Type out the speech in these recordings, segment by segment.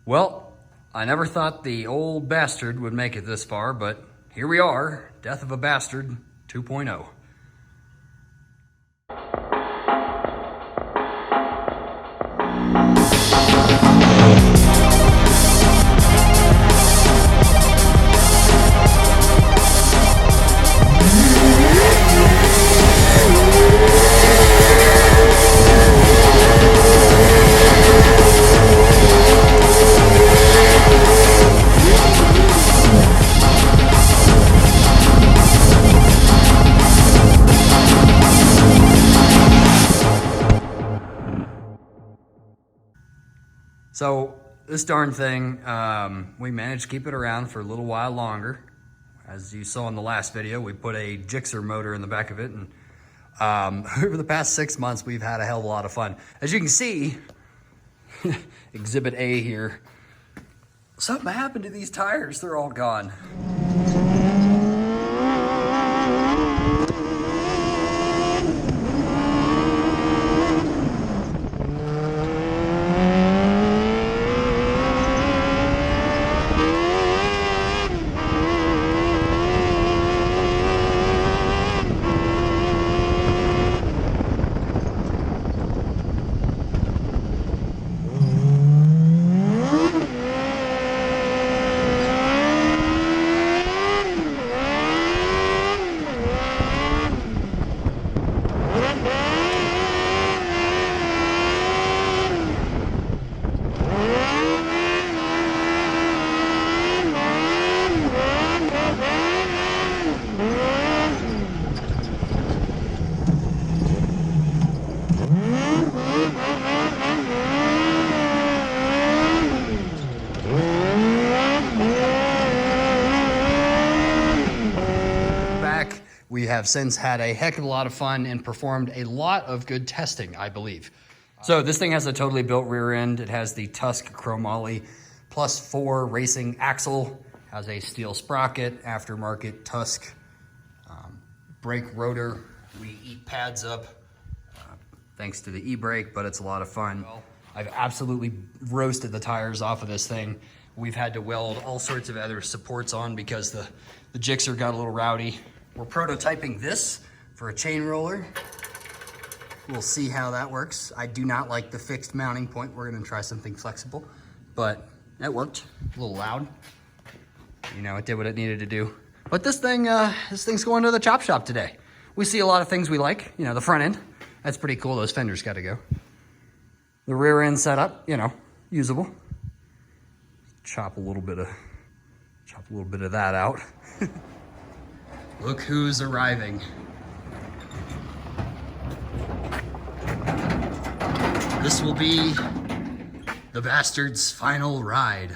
Well, I never thought the old bastard would make it this far, but here we are, Death of a Bastard 2.0. So this darn thing, we managed to keep it around for a little while longer. As you saw in the last video, we put a GSXR motor in the back of it, and over the past 6 months, we've had a hell of a lot of fun. As you can see, Exhibit A here, something happened to these tires. They're all gone. We have since had a heck of a lot of fun and performed a lot of good testing, I believe. So this thing has a totally built rear end. It has the Tusk chromoly +4 racing axle, has a steel sprocket, aftermarket Tusk brake rotor. We eat pads up thanks to the e-brake, but it's a lot of fun. I've absolutely roasted the tires off of this thing. We've had to weld all sorts of other supports on because the GSXR got a little rowdy. We're prototyping this for a chain roller. We'll see how that works. I do not like the fixed mounting point. We're gonna try something flexible, but that worked. A little loud. You know, it did what it needed to do. But this thing's going to the chop shop today. We see a lot of things we like. You know, the front end, that's pretty cool. Those fenders gotta go. The rear end setup, you know, usable. Chop a little bit of that out. Look who's arriving. This will be the bastard's final ride.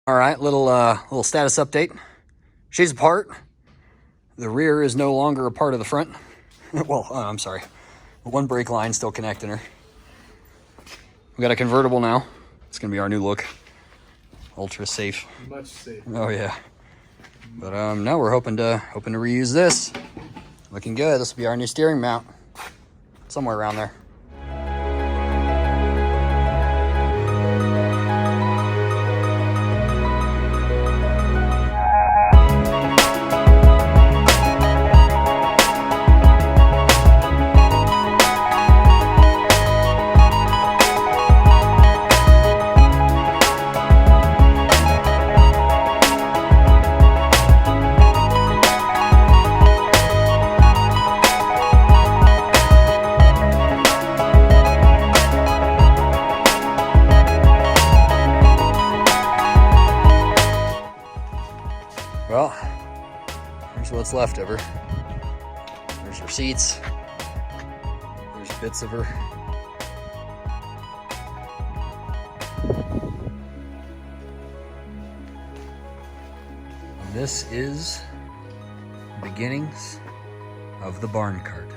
All right, little status update. She's apart. The rear is no longer a part of the front. Well, I'm sorry. One brake line still connecting her. We got a convertible now. It's gonna be our new look. Ultra safe. Much safer. Oh yeah. But no, we're hoping to reuse this. Looking good. This will be our new steering mount. Somewhere around there. what's left of her. There's her seats. There's bits of her. And this is the beginnings of the barn cart.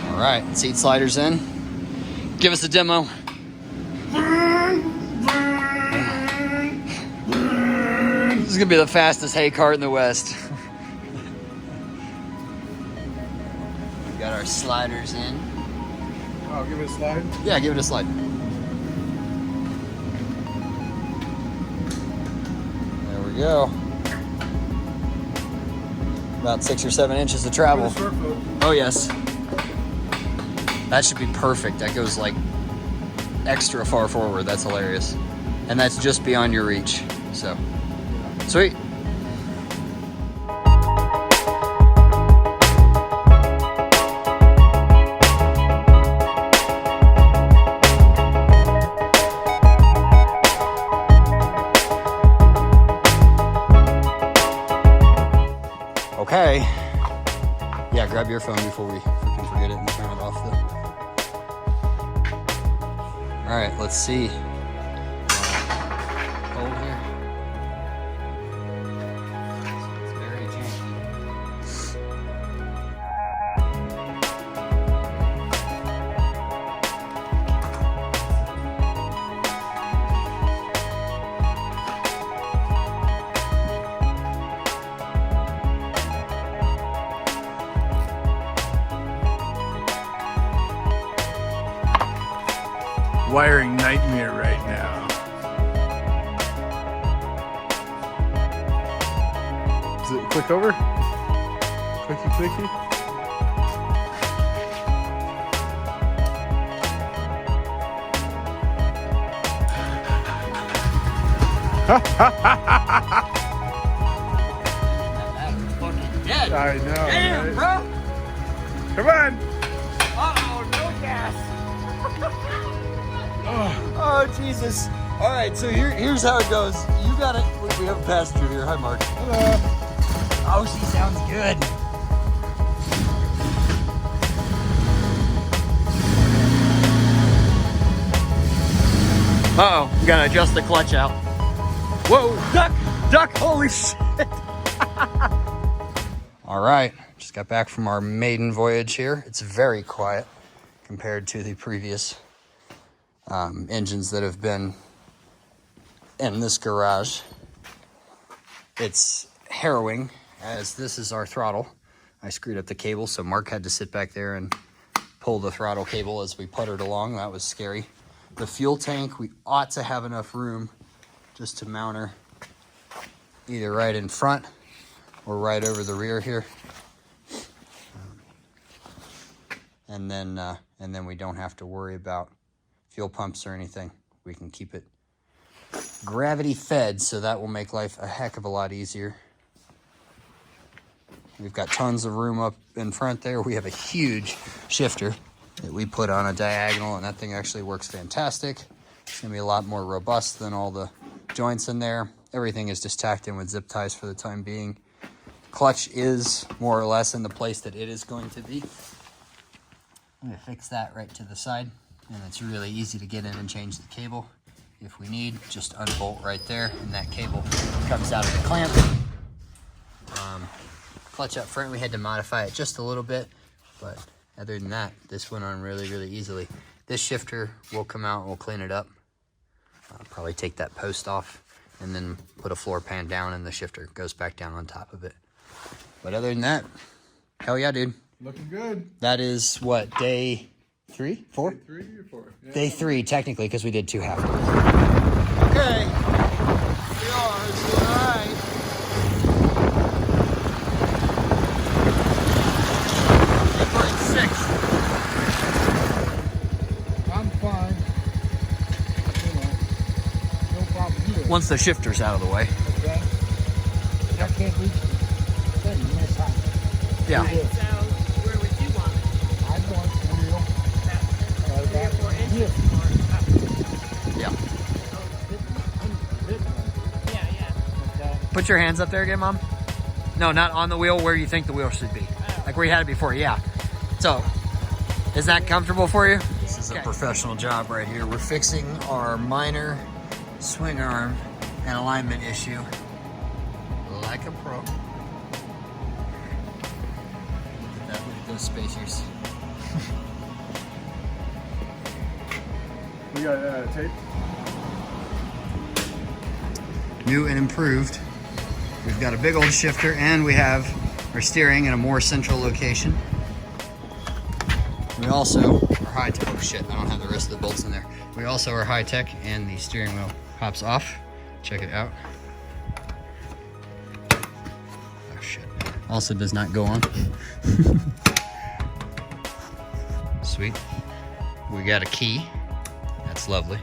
All right, seat sliders in. Give us a demo. This is gonna be the fastest hay cart in the West. We got our sliders in. Oh, give it a slide? Yeah, give it a slide. There we go. About 6 or 7 inches of travel. Oh yes. That should be perfect. That goes like extra far forward. That's hilarious. And that's just beyond your reach. So, sweet. Okay. Yeah, grab your phone before we freaking forget it and turn it off. All right, let's see. Hold here. It's very janky. Wiring nightmare right now. Is it click over? Clicky clicky? That's fucking dead. I know. Damn, Right? bro. Come on! Uh-oh, no gas. Oh, Jesus. All right, so here's how it goes. You got it. We have a passenger here. Hi, Mark. Hello. Oh, she sounds good. Uh-oh, we gotta adjust the clutch out. Whoa, duck, holy shit. All right, just got back from our maiden voyage here. It's very quiet compared to the previous engines that have been in this garage. It's harrowing, as this is our throttle. I screwed up the cable, so Mark had to sit back there and pull the throttle cable as we puttered along. That was scary. The fuel tank, we ought to have enough room just to mount her either right in front or right over the rear here. And then we don't have to worry about fuel pumps or anything. We can keep it gravity fed, so that will make life a heck of a lot easier. We've got tons of room up in front there. We have a huge shifter that we put on a diagonal, and that thing actually works fantastic. It's gonna be a lot more robust than all the joints in there. Everything is just tacked in with zip ties for the time being. Clutch is more or less in the place that it is going to be. I'm gonna fix that right to the side, and it's really easy to get in and change the cable if we need. Just unbolt right there, and that cable comes out of the clamp. Clutch up front, we had to modify it just a little bit, but other than that, this went on really, really easily. This shifter will come out, we'll clean it up. I'll probably take that post off and then put a floor pan down and the shifter goes back down on top of it. But other than that, hell yeah, dude. Looking good. That is what, day 3, 4? Day 3 or 4? Yeah. Day 3, technically, because we did 2 half days. Okay. We are. It's doing all right. 6. I'm fine. You know, no problem here. Once the shifter's out of the way. Okay. I can't reach the thing in this house. Yeah. Right, so where would you want it? I want wheel. About 3 or 4 inches or up? Yeah. Yeah, yeah. Okay. Put your hands up there again, Mom. No, not on the wheel, where you think the wheel should be. Like where you had it before, yeah. So, is that comfortable for you? This is a professional job right here. We're fixing our minor swing arm and alignment issue like a pro. Look at that, look at those spacers. We got tape. New and improved. We've got a big old shifter and we have our steering in a more central location. We also are high tech. Oh shit, I don't have the rest of the bolts in there. We also are high tech and the steering wheel pops off. Check it out. Oh shit. Also does not go on. Sweet. We got a key. That's lovely.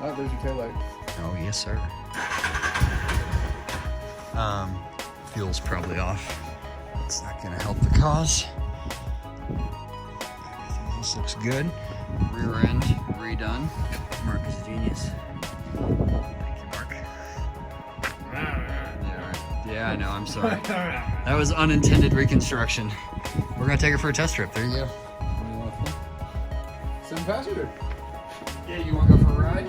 Oh, there's your tail light. Oh yes, sir. Fuel's probably off. It's not gonna help the cause. Everything else looks good. Rear end redone. Mark is a genius. Thank you, Mark. Yeah, I know, I'm sorry. That was unintended reconstruction. We're gonna take her for a test trip. There you go. 7 passenger. Yeah, you wanna go for a ride?